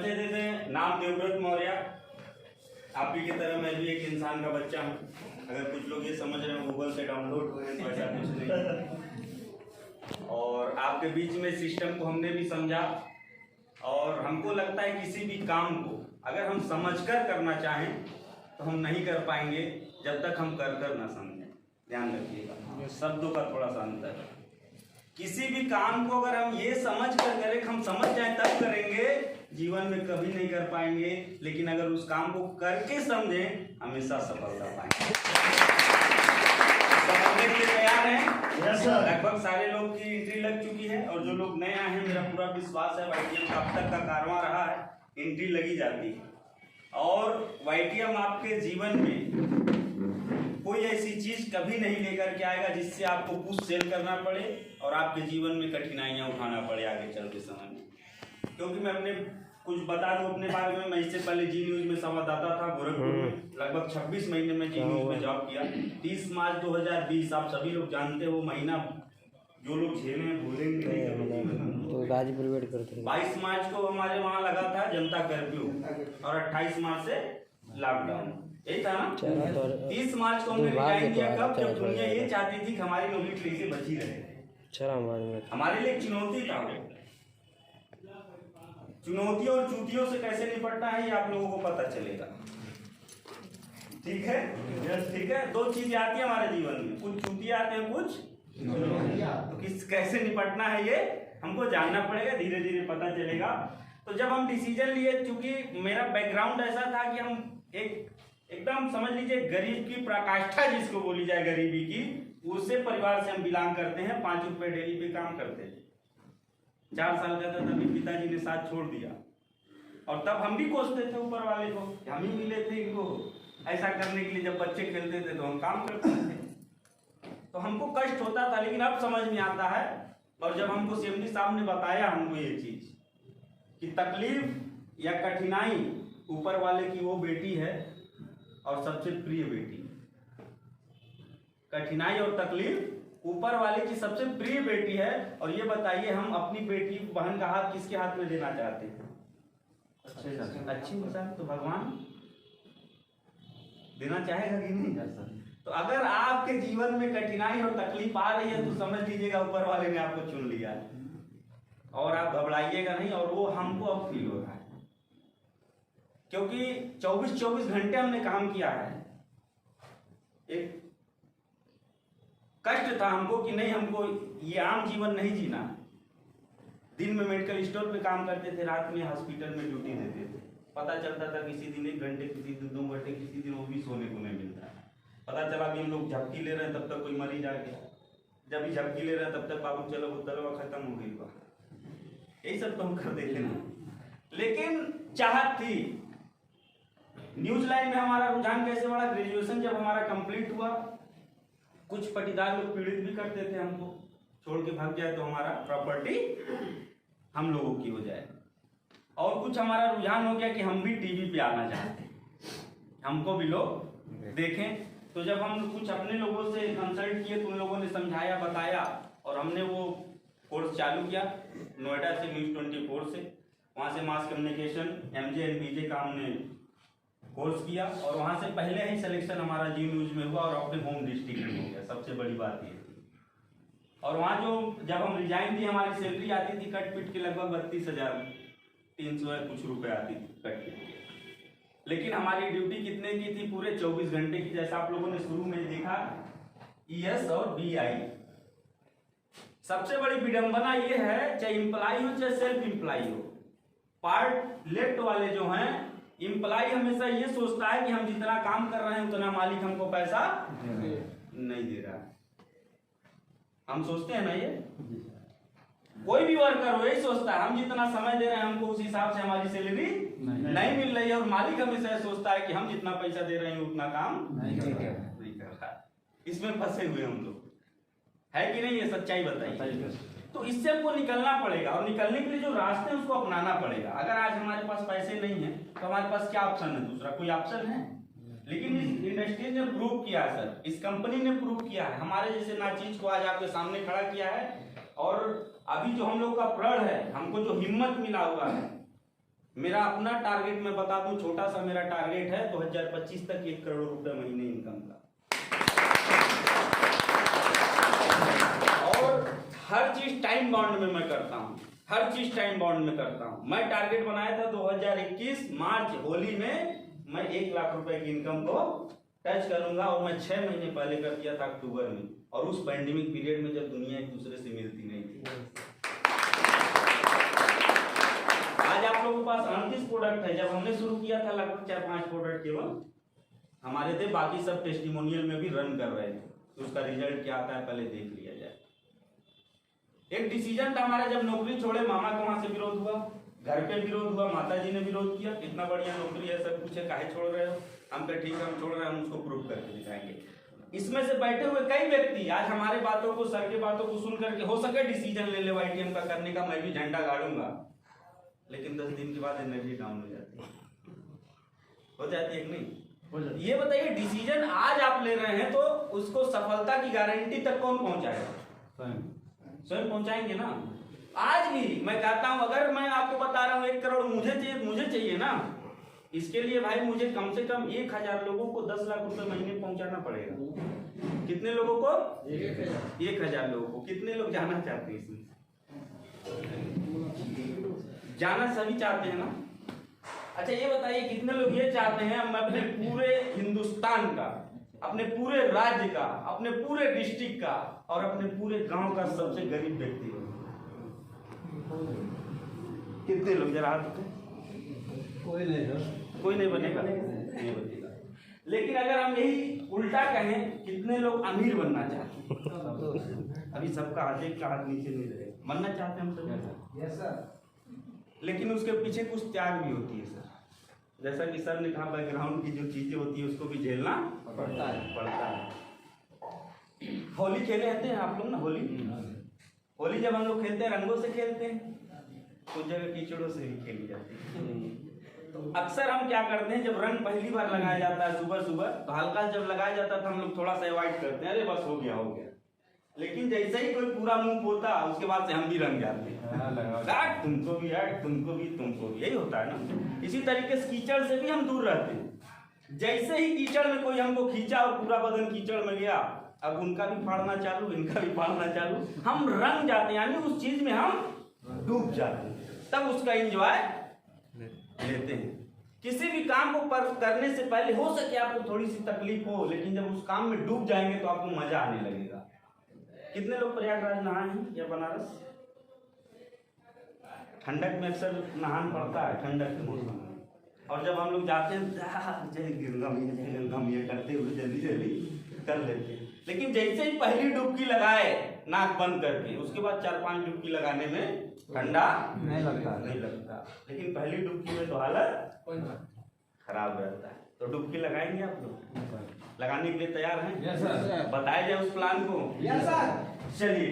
परिचय देते हैं। नाम देवव्रत मौर्य। आप ही की तरह मैं भी एक इंसान का बच्चा हूँ। अगर कुछ लोग ये समझ रहे हैं गूगल से डाउनलोड हुए हैं तो ऐसा कुछ नहीं। और आपके बीच में सिस्टम को हमने भी समझा और हमको लगता है किसी भी काम को अगर हम समझकर करना चाहें तो हम नहीं कर पाएंगे जब तक हम कर ना समझें। ध्यान रखिएगा, शब्दों का थोड़ा सा अंतर है। किसी भी काम को अगर हम ये समझ कर करें, हम समझ जाएं तब करेंगे, जीवन में कभी नहीं कर पाएंगे। लेकिन अगर उस काम को करके समझें, हमेशा सफलता पाएंगे। समझने के लिए तैयार हैं? लगभग सारे लोग की एंट्री लग चुकी है और जो लोग नए आए हैं, मेरा पूरा विश्वास है YTM का अब तक का कारवां रहा है, एंट्री लगी जाती है। और YTM आपके जीवन में कोई ऐसी चीज कभी नहीं लेकर के आएगा जिससे आपको कुछ सेल करना पड़े और आपके जीवन में कठिनाइयां उठाना पड़े आगे चलते समय में। क्योंकि मैं अपने कुछ बता दूं अपने बारे में, मैं इससे पहले जी न्यूज में संवाददाता था गोरखपुर में। लगभग 26 महीने में जी न्यूज में जॉब किया। 30 मार्च 2020 आप सभी लोग जानते हो महीना, जो लोग झेले हैं भूलेंगे नहीं। तो गाजीपुर वेट करते हैं। 22 मार्च को हमारे वहाँ लगा था जनता कर्फ्यू और 28 मार्च से लॉकडाउन, यही था ना। 30 मार्च को हमने रिजाइन किया। कब? जब दुनिया ये चाहती थी कि हमारी नौकरी कैसे बची रहे। हमारे लिए चुनौती था वो। चुनौती और चूतियों से कैसे निपटना है ये आप लोगों को पता चलेगा। ठीक है, ठीक है। दो चीजें आती है हमारे जीवन में, कुछ चूतियां आते हैं, कुछ तो कैसे निपटना है ये हमको जानना पड़ेगा, धीरे धीरे पता चलेगा। तो जब हम डिसीजन लिए, चूंकि मेरा बैकग्राउंड ऐसा था कि हम एकदम समझ लीजिए गरीब की पराकाष्ठा जिसको बोली जाए गरीबी की, उससे परिवार से हम बिलोंग करते हैं। 5 रुपए डेली पे काम करते थे। 4 साल का था तभी पिताजी ने साथ छोड़ दिया और तब हम भी कोसते थे ऊपर वाले को, हम ही मिले थे इनको ऐसा करने के लिए। जब बच्चे खेलते थे तो हम काम करते थे, तो हमको कष्ट होता था, लेकिन अब समझ में आता है। और जब हमको CMD साहब ने बताया हमको ये चीज कि तकलीफ या कठिनाई ऊपर वाले की वो बेटी है और सबसे प्रिय बेटी। कठिनाई और तकलीफ ऊपर वाले की सबसे प्रिय बेटी है। और ये बताइए हम अपनी बेटी बहन का हाथ किसके हाथ में देना चाहते हैं? अच्छी इंसान तो भगवान देना चाहेगा कि नहीं? तो अगर आपके जीवन में कठिनाई और तकलीफ आ रही है तो समझ लीजिएगा ऊपर वाले ने आपको चुन लिया है और आप घबराइएगा नहीं। और वो हमको अब फील हो रहा है क्योंकि 24 घंटे हमने काम किया है। एक कष्ट था हमको कि नहीं, हमको ये आम जीवन नहीं जीना। दिन में मेडिकल स्टोर पे काम करते थे, रात में हॉस्पिटल में ड्यूटी देते थे। पता चलता था किसी दिन 1 घंटे, किसी दिन 2 घंटे, किसी दिन वो भी सोने को नहीं मिलता। पता चला कि हम लोग झपकी ले रहे हैं तब तक कोई मरीज आ गया। जब भी झपकी ले रहे हैं तब तक बाबू चलो वो दवा खत्म हो गई बा। यही सब तो हम कर देते ना। लेकिन चाहत थी। न्यूज लाइन में हमारा रुझान कैसे बढ़ा? ग्रेजुएशन जब हमारा कंप्लीट हुआ, कुछ पटीदार लोग पीड़ित भी करते थे हमको, छोड़ के भाग जाए तो हमारा प्रॉपर्टी हम लोगों की हो जाए। और कुछ हमारा रुझान हो गया कि हम भी टीवी पे आना चाहते हैं, हमको भी लोग देखें। तो जब हम कुछ अपने लोगों से कंसल्ट किए तो उन लोगों ने समझाया, बताया और हमने वो कोर्स चालू किया नोएडा से, न्यूज़ 24 से। वहाँ से mass communication MJ and PJ का हमने कोर्स किया और वहाँ से पहले ही सिलेक्शन हमारा जी न्यूज में हुआ और अपने होम डिस्ट्रिक्ट में हो गया। सबसे बड़ी बात ये थी। और वहाँ जो जब हम रिजाइन दिए, हमारी सैलरी आती थी कट पिट के लगभग 32,300 कुछ रुपए आती थी कट पिट के। लेकिन हमारी ड्यूटी कितने की थी? पूरे 24 घंटे की। जैसा आप लोगों ने शुरू में देखा ES और BI। सबसे बड़ी विडंबना ये है, चाहे एम्प्लॉय हो चाहे सेल्फ एम्प्लॉय हो, पार्ट लेफ्ट वाले जो हैं, एम्प्लॉय हमेशा ये सोचता है कि हम जितना काम कर रहे हैं उतना मालिक हमको पैसा नहीं दे रहा। हम सोचते हैं ना, ये कोई भी वर्कर हो यही सोचता है, हम जितना समय दे रहे हैं हमको उस हिसाब से हमारी सैलरी नहीं मिल रही है। और मालिक हमेशा सोचता है कि हम जितना पैसा दे रहे हैं उतना काम नहीं कर रहा। इसमें फंसे हुए हम लोग, है कि नहीं? ये सच्चाई बताइए। तो इससे हमको निकलना पड़ेगा और निकलने के लिए जो रास्ते हैं उसको अपनाना पड़ेगा। अगर आज हमारे पास पैसे नहीं है तो हमारे पास क्या ऑप्शन है? दूसरा कोई ऑप्शन है? लेकिन इस इंडस्ट्री ने प्रूव किया है सर, इस कंपनी ने प्रूव किया है, हमारे जैसे नाचीज को आज आपके सामने खड़ा किया है। और अभी जो हम लोग का प्रण है, हमको जो हिम्मत मिला हुआ है मेरा अपना टारगेट मैं बता दूं, छोटा सा मेरा टारगेट है 2025 तक 1 करोड़ रुपए महीने इनकम का। और हर चीज टाइम बाउंड में मैं करता हूं, हर चीज टाइम बाउंड में करता हूं। मैं टारगेट बनाया था 2021 मार्च होली में मैं 1 लाख रुपए की इनकम को टच करूंगा, और मैं 6 महीने पहले कर दिया था अक्टूबर में, और उस पैंडेमिक पीरियड में जब दुनिया एक दूसरे से मिलती नहीं थी। आज आप लोगों के पास 38 प्रोडक्ट है। जब हमने शुरू किया था लगभग 4-5 प्रोडक्ट केवल हमारे थे, बाकी सब टेस्टिमोनियल में भी रन कर रहे थे। तो उसका रिजल्ट क्या आता है पहले देख लिया जाए। एक डिसीजन था हमारा, जब नौकरी छोड़े मामा को वहां से विरोध हुआ, घर पे विरोध हुआ, माता जी ने विरोध किया, इतना बढ़िया नौकरी है, सब कुछ है, काहे छोड़ रहे हो? हम कहे ठीक है हम छोड़ रहे हैं, हम उसको प्रूव करके दिखाएंगे। इसमें से बैठे हुए कई व्यक्ति आज हमारे बातों को, सर के बातों को सुन करके हो सके डिसीजन ले ले YTM का करने का, मैं भी झंडा गाड़ूंगा, लेकिन 10 दिन के बाद एनर्जी डाउन हो जाती है, हो जाती है कि नहीं? ये बताइए, डिसीजन आज आप ले रहे हैं तो उसको सफलता की गारंटी तक कौन पहुंचाएगा? स्वयं पहुंचाएंगे ना। आज भी मैं कहता हूं, अगर मैं आपको बता रहा हूं 1 करोड़ मुझे चाहिए ना, इसके लिए भाई मुझे कम से कम 1000 लोगों को 10 लाख रुपए महीने पहुंचाना पड़ेगा। कितने लोगों को? 1000 लोगों को। कितने लोग जाना चाहते हैं इसमें? जाना सभी चाहते हैं ना। अच्छा ये बताइए, कितने लोग ये चाहते हैं मैं अपने पूरे हिंदुस्तान का, अपने पूरे राज्य का, अपने पूरे डिस्ट्रिक्ट का और अपने पूरे गांव का सबसे गरीब व्यक्ति हो? कितने लोग? जरा हाथ उठाएं। कोई नहीं बनेगा, नहीं बनेगा। लेकिन अगर हम यही उल्टा कहें, कितने लोग अमीर बनना चाहते हैं? अभी सबका हाथ, एक का हाथ नीचे नहीं रहेगा। बनना चाहते हैं हम सब? Yes sir. लेकिन उसके पीछे कुछ त्याग भी होती है सर। जैसा कि सर ने कहा, बैकग्राउंड की जो चीजें होती है उसको भी झेलना पड़ता है। होली खेले रहते हैं आप लोग ना? होली जब हम लोग खेलते हैं, रंगों से खेलते हैं, कुछ जगह कीचड़ों से भी खेली जाती है। तो अक्सर हम क्या करते हैं, जब रंग पहली बार लगाया जाता है सुबह सुबह, तो हल्का जब लगाया जाता है तो हम लोग थोड़ा सा अवॉइड करते हैं, अरे बस हो गया। लेकिन जैसे ही कोई पूरा मुंह पोता, उसके बाद से हम भी रंग जाते हैं, तुमको भी तुमको भी, यही होता है ना। इसी तरीके से कीचड़ से भी हम दूर रहते हैं। जैसे ही कीचड़ में कोई हमको खींचा और पूरा बदन कीचड़ में गया, अब उनका भी फाड़ना चालू, इनका भी फाड़ना चालू, हम रंग जाते हैं, यानी उस चीज में हम डूब जाते हैं, तब उसका एंजॉय लेते हैं। किसी भी काम को करने से पहले हो सके आपको थोड़ी सी तकलीफ हो, लेकिन जब उस काम में डूब जाएंगे तो आपको मजा आने लगेगा। कितने लोग प्रयागराज नहाए हैं या बनारस? ठंडक में अक्सर नहान पड़ता है, ठंडक के मौसम में। और जब हम लोग जाते हैं जय गंगा मैया करते हुए जल्दी कर लेते हैं। लेकिन जैसे ही पहली डुबकी लगाए नाक बंद करके, उसके बाद 4-5 डुबकी लगाने में ठंडा नहीं लगता। लेकिन पहली डुबकी में तो हालत खराब रहता है। तो डुबकी लगाएंगे आप लोग? लगाने के लिए तैयार हैं? Yes sir. बताया जाए उस प्लान को? Yes sir. चलिए